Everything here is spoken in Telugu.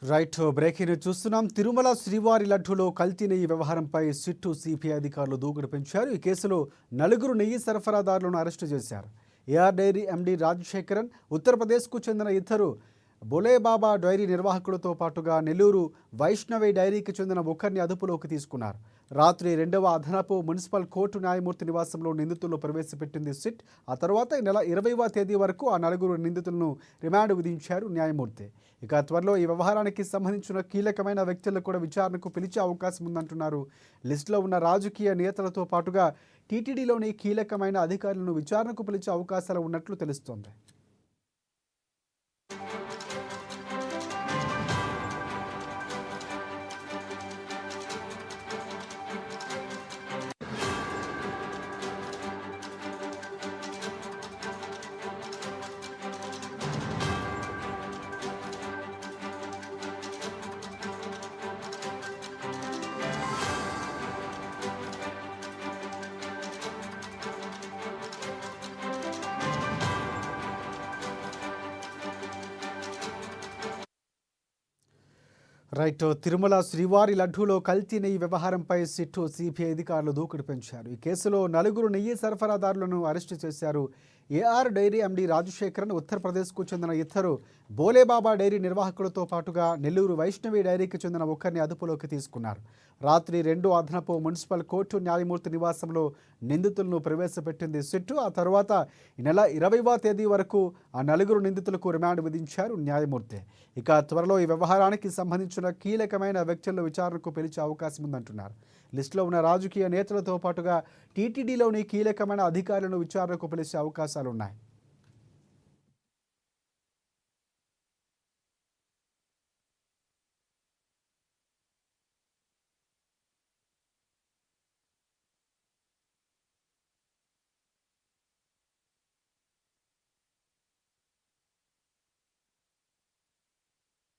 రైట్ బ్రేకింగ్ చూస్తున్నాం. తిరుమల శ్రీవారి లడ్డూలో కల్తీ నెయ్యి వ్యవహారంపై సిట్టు సిపిఐ అధికారులు దూకుడు పెంచారు. ఈ కేసులో నలుగురు నెయ్యి సరఫరాదారులను అరెస్టు చేశారు. ఏఆర్ డైరీ ఎండీ రాజశేఖరన్, ఉత్తరప్రదేశ్కు చెందిన ఇద్దరు బొలేబాబా డైరీ నిర్వాహకులతో పాటుగా నెల్లూరు వైష్ణవి డైరీకి చెందిన ఒకరిని అదుపులోకి తీసుకున్నారు. రాత్రి 2వ అదనపు మున్సిపల్ కోర్టు న్యాయమూర్తి నివాసంలో నిందితులను ప్రవేశపెట్టింది సిట్. ఆ తర్వాత ఈ నెల 20వ తేదీ వరకు ఆ నలుగురు నిందితులను రిమాండ్ విధించారు న్యాయమూర్తి. ఇక త్వరలో ఈ వ్యవహారానికి సంబంధించిన కీలకమైన వ్యక్తులను కూడా విచారణకు పిలిచే అవకాశం ఉందంటున్నారు. లిస్టులో ఉన్న రాజకీయ నేతలతో పాటుగా టీటీడీలోని కీలకమైన అధికారులను విచారణకు పిలిచే అవకాశాలు ఉన్నట్లు తెలుస్తోంది. రైట్ తిరుమల శ్రీవారి లడ్డూలో కల్తీ నెయ్యి వ్యవహారంపై సిట్టు సిబిఐ అధికారులు దూకుడు పెంచారు. ఈ కేసులో నలుగురు నెయ్యి సరఫరాదారులను అరెస్టు చేశారు. ఏఆర్ డైరీ ఎండీ రాజశేఖరన్, ఉత్తరప్రదేశ్కు చెందిన ఇద్దరు బోలేబాబా డైరీ నిర్వాహకులతో పాటుగా నెల్లూరు వైష్ణవి డైరీకి చెందిన ఒకరిని అదుపులోకి తీసుకున్నారు. రాత్రి 2 అదనపు మున్సిపల్ కోర్టు న్యాయమూర్తి నివాసంలో నిందితులను ప్రవేశపెట్టింది సిట్టు. ఆ తర్వాత ఈ నెల 20వ తేదీ వరకు ఆ నలుగురు నిందితులకు రిమాండ్ విధించారు న్యాయమూర్తి. ఇక త్వరలో ఈ వ్యవహారానికి సంబంధించిన కీలకమైన వ్యక్తులను విచారణకు పిలిచే అవకాశం ఉందంటున్నారు. లిస్టులో ఉన్న రాజకీయ నేతలతో పాటుగా టీటీడీలోని కీలకమైన అధికారులను విచారణకు పిలిచే అవకాశాలున్నాయి.